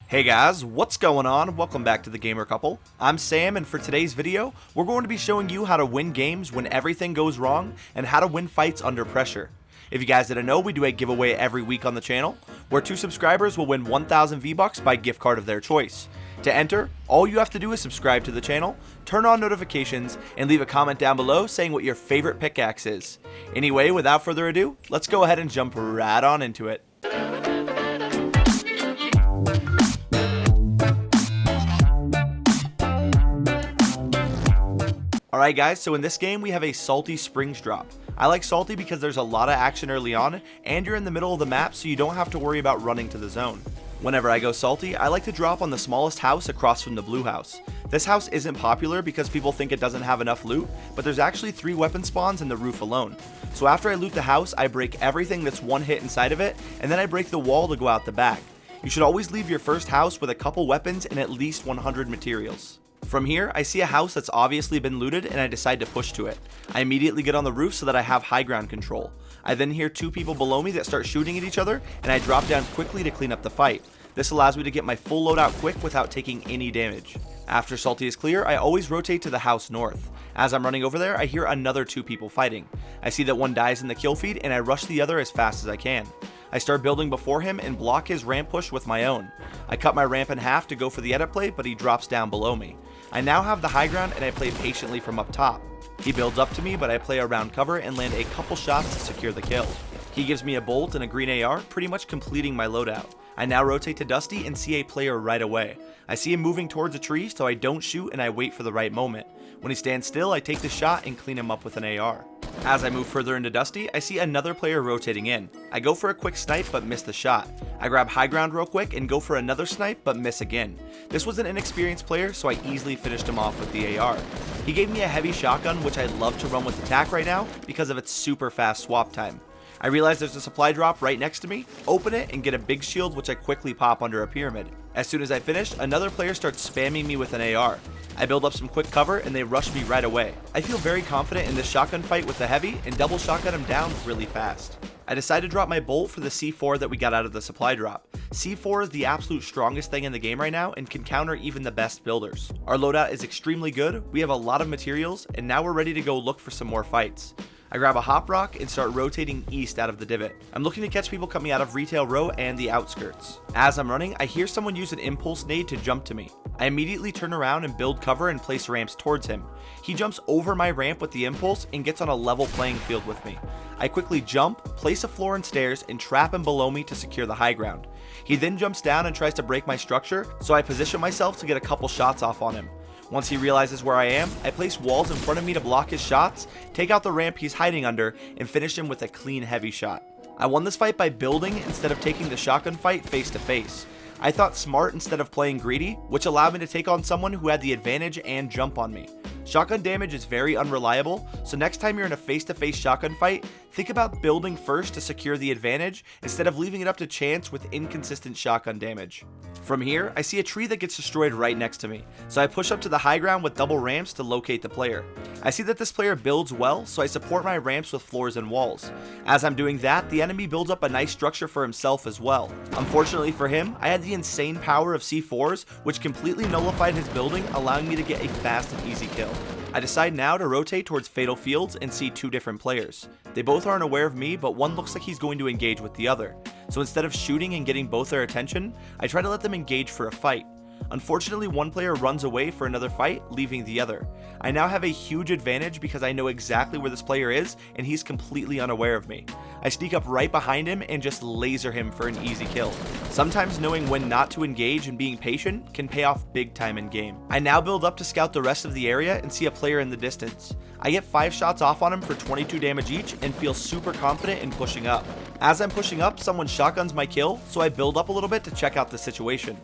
Hey guys, what's going on? Welcome back to the Gamer Couple. I'm Sam, and for today's video, we're going to be showing you how to win games when everything goes wrong and how to win fights under pressure. If you guys didn't know, we do a giveaway every week on the channel, where 2 subscribers will win 1,000 V-Bucks by gift card of their choice. To enter, all you have to do is subscribe to the channel, turn on notifications, and leave a comment down below saying what your favorite pickaxe is. Anyway, without further ado, let's go ahead and jump right on into it. Alright guys, so in this game we have a Salty Springs drop. I like Salty because there's a lot of action early on, and you're in the middle of the map so you don't have to worry about running to the zone. Whenever I go Salty, I like to drop on the smallest house across from the blue house. This house isn't popular because people think it doesn't have enough loot, but there's actually 3 weapon spawns in the roof alone. So after I loot the house, I break everything that's one hit inside of it, and then I break the wall to go out the back. You should always leave your first house with a couple weapons and at least 100 materials. From here, I see a house that's obviously been looted and I decide to push to it. I immediately get on the roof so that I have high ground control. I then hear 2 people below me that start shooting at each other, and I drop down quickly to clean up the fight. This allows me to get my full loadout quick without taking any damage. After Salty is clear, I always rotate to the house north. As I'm running over there, I hear another 2 people fighting. I see that one dies in the kill feed and I rush the other as fast as I can. I start building before him and block his ramp push with my own. I cut my ramp in half to go for the edit play, but he drops down below me. I now have the high ground and I play patiently from up top. He builds up to me, but I play around cover and land a couple shots to secure the kill. He gives me a bolt and a green AR, pretty much completing my loadout. I now rotate to Dusty and see a player right away. I see him moving towards a tree, so I don't shoot and I wait for the right moment. When he stands still, I take the shot and clean him up with an AR. As I move further into Dusty, I see another player rotating in. I go for a quick snipe but miss the shot. I grab high ground real quick and go for another snipe but miss again. This was an inexperienced player, so I easily finished him off with the AR. He gave me a heavy shotgun, which I love to run with attack right now because of its super fast swap time. I realize there's a supply drop right next to me, open it, and get a big shield, which I quickly pop under a pyramid. As soon as I finish, another player starts spamming me with an AR. I build up some quick cover and they rush me right away. I feel very confident in this shotgun fight with the heavy and double shotgun him down really fast. I decide to drop my bolt for the C4 that we got out of the supply drop. C4 is the absolute strongest thing in the game right now and can counter even the best builders. Our loadout is extremely good, we have a lot of materials, and now we're ready to go look for some more fights. I grab a hop rock and start rotating east out of the divot. I'm looking to catch people coming out of Retail Row and the outskirts. As I'm running, I hear someone use an impulse nade to jump to me. I immediately turn around and build cover and place ramps towards him. He jumps over my ramp with the impulse and gets on a level playing field with me. I quickly jump, place a floor and stairs, and trap him below me to secure the high ground. He then jumps down and tries to break my structure, so I position myself to get a couple shots off on him. Once he realizes where I am, I place walls in front of me to block his shots, take out the ramp he's hiding under, and finish him with a clean heavy shot. I won this fight by building instead of taking the shotgun fight face to face. I thought smart instead of playing greedy, which allowed me to take on someone who had the advantage and jump on me. Shotgun damage is very unreliable, so next time you're in a face-to-face shotgun fight, think about building first to secure the advantage instead of leaving it up to chance with inconsistent shotgun damage. From here, I see a tree that gets destroyed right next to me, so I push up to the high ground with double ramps to locate the player. I see that this player builds well, so I support my ramps with floors and walls. As I'm doing that, the enemy builds up a nice structure for himself as well. Unfortunately for him, I had the insane power of C4s, which completely nullified his building, allowing me to get a fast and easy kill. I decide now to rotate towards Fatal Fields and see 2 different players. They both aren't aware of me, but one looks like he's going to engage with the other. So instead of shooting and getting both their attention, I try to let them engage for a fight. Unfortunately, one player runs away for another fight, leaving the other. I now have a huge advantage because I know exactly where this player is and he's completely unaware of me. I sneak up right behind him and just laser him for an easy kill. Sometimes knowing when not to engage and being patient can pay off big time in game. I now build up to scout the rest of the area and see a player in the distance. I get 5 shots off on him for 22 damage each and feel super confident in pushing up. As I'm pushing up, someone shotguns my kill, so I build up a little bit to check out the situation.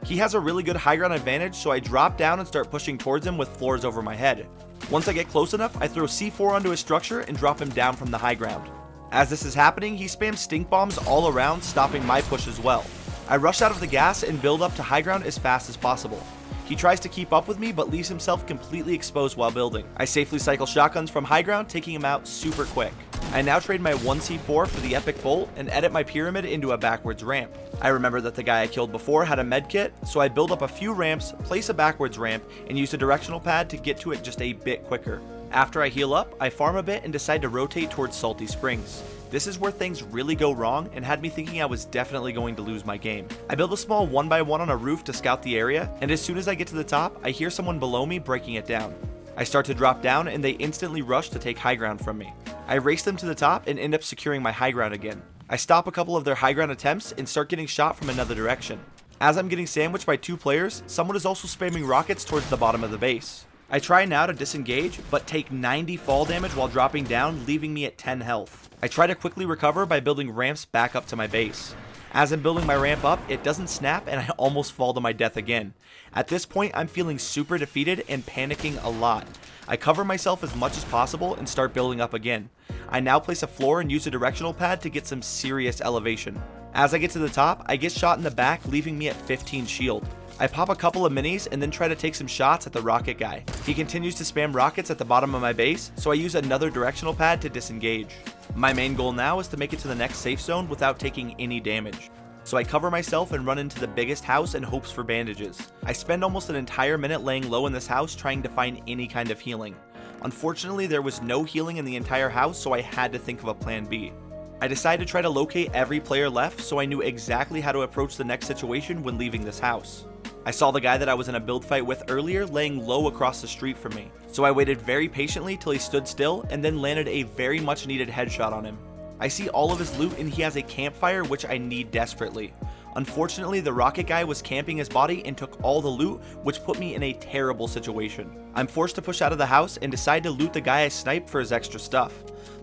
He has a really good high ground advantage, so I drop down and start pushing towards him with floors over my head. Once I get close enough, I throw C4 onto his structure and drop him down from the high ground. As this is happening, he spams stink bombs all around, stopping my push as well. I rush out of the gas and build up to high ground as fast as possible. He tries to keep up with me but leaves himself completely exposed while building. I safely cycle shotguns from high ground, taking him out super quick. I now trade my 1c4 for the epic bolt and edit my pyramid into a backwards ramp. I remember that the guy I killed before had a med kit, so I build up a few ramps, place a backwards ramp, and use a directional pad to get to it just a bit quicker. After I heal up, I farm a bit and decide to rotate towards Salty Springs. This is where things really go wrong and had me thinking I was definitely going to lose my game. I build a small 1x1 on a roof to scout the area, and as soon as I get to the top, I hear someone below me breaking it down. I start to drop down and they instantly rush to take high ground from me. I race them to the top and end up securing my high ground again. I stop a couple of their high ground attempts and start getting shot from another direction. As I'm getting sandwiched by 2 players, someone is also spamming rockets towards the bottom of the base. I try now to disengage, but take 90 fall damage while dropping down, leaving me at 10 health. I try to quickly recover by building ramps back up to my base. As I'm building my ramp up, it doesn't snap and I almost fall to my death again. At this point, I'm feeling super defeated and panicking a lot. I cover myself as much as possible and start building up again. I now place a floor and use a directional pad to get some serious elevation. As I get to the top, I get shot in the back, leaving me at 15 shield. I pop a couple of minis and then try to take some shots at the rocket guy. He continues to spam rockets at the bottom of my base, so I use another directional pad to disengage. My main goal now is to make it to the next safe zone without taking any damage. So I cover myself and run into the biggest house and hopes for bandages. I spend almost an entire minute laying low in this house trying to find any kind of healing. Unfortunately, there was no healing in the entire house, so I had to think of a plan B. I decided to try to locate every player left so I knew exactly how to approach the next situation when leaving this house. I saw the guy that I was in a build fight with earlier laying low across the street from me, so I waited very patiently till he stood still and then landed a very much needed headshot on him. I see all of his loot and he has a campfire which I need desperately. Unfortunately, the rocket guy was camping his body and took all the loot, which put me in a terrible situation. I'm forced to push out of the house and decide to loot the guy I sniped for his extra stuff.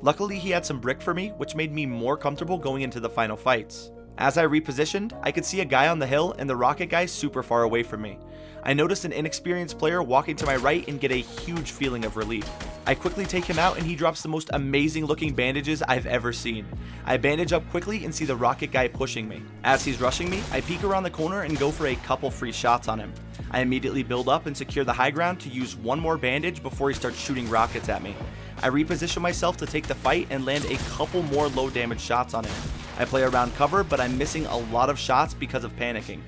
Luckily, he had some brick for me, which made me more comfortable going into the final fights. As I repositioned, I could see a guy on the hill and the rocket guy super far away from me. I noticed an inexperienced player walking to my right and get a huge feeling of relief. I quickly take him out and he drops the most amazing looking bandages I've ever seen. I bandage up quickly and see the rocket guy pushing me. As he's rushing me, I peek around the corner and go for a couple free shots on him. I immediately build up and secure the high ground to use one more bandage before he starts shooting rockets at me. I reposition myself to take the fight and land a couple more low damage shots on him. I play around cover, but I'm missing a lot of shots because of panicking.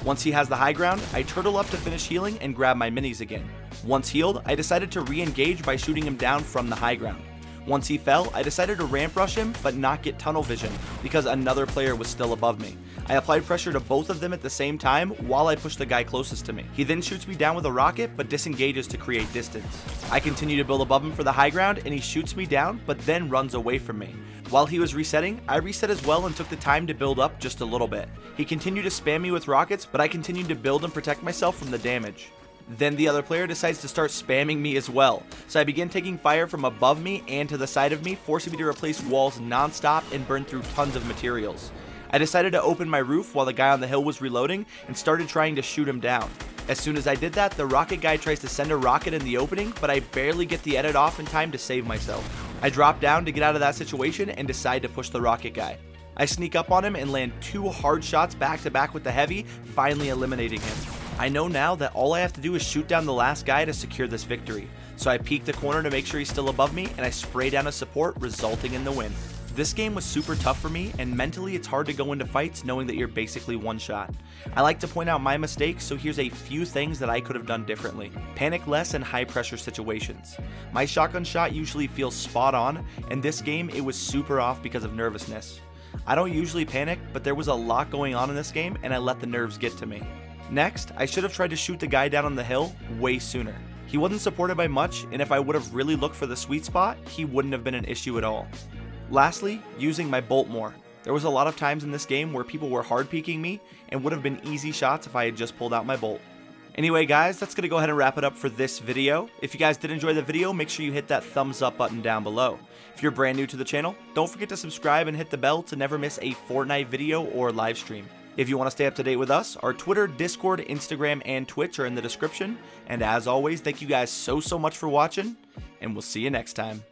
Once he has the high ground, I turtle up to finish healing and grab my minis again. Once healed, I decided to re-engage by shooting him down from the high ground. Once he fell, I decided to ramp rush him, but not get tunnel vision because another player was still above me. I applied pressure to both of them at the same time while I pushed the guy closest to me. He then shoots me down with a rocket, but disengages to create distance. I continue to build above him for the high ground, and he shoots me down, but then runs away from me. While he was resetting, I reset as well and took the time to build up just a little bit. He continued to spam me with rockets, but I continued to build and protect myself from the damage. Then the other player decides to start spamming me as well, so I begin taking fire from above me and to the side of me, forcing me to replace walls non-stop and burn through tons of materials. I decided to open my roof while the guy on the hill was reloading and started trying to shoot him down. As soon as I did that, the rocket guy tries to send a rocket in the opening, but I barely get the edit off in time to save myself. I drop down to get out of that situation and decide to push the rocket guy. I sneak up on him and land 2 hard shots back to back with the heavy, finally eliminating him. I know now that all I have to do is shoot down the last guy to secure this victory, so I peek the corner to make sure he's still above me and I spray down a support, resulting in the win. This game was super tough for me, and mentally it's hard to go into fights knowing that you're basically one shot. I like to point out my mistakes, so here's a few things that I could have done differently. Panic less in high pressure situations. My shotgun shot usually feels spot on, and this game it was super off because of nervousness. I don't usually panic, but there was a lot going on in this game and I let the nerves get to me. Next, I should have tried to shoot the guy down on the hill way sooner. He wasn't supported by much, and if I would have really looked for the sweet spot, he wouldn't have been an issue at all. Lastly, using my bolt more. There was a lot of times in this game where people were hard peeking me and would have been easy shots if I had just pulled out my bolt. Anyway guys, that's going to go ahead and wrap it up for this video. If you guys did enjoy the video, make sure you hit that thumbs up button down below. If you're brand new to the channel, don't forget to subscribe and hit the bell to never miss a Fortnite video or live stream. If you want to stay up to date with us, our Twitter, Discord, Instagram, and Twitch are in the description. And as always, thank you guys so much for watching, and we'll see you next time.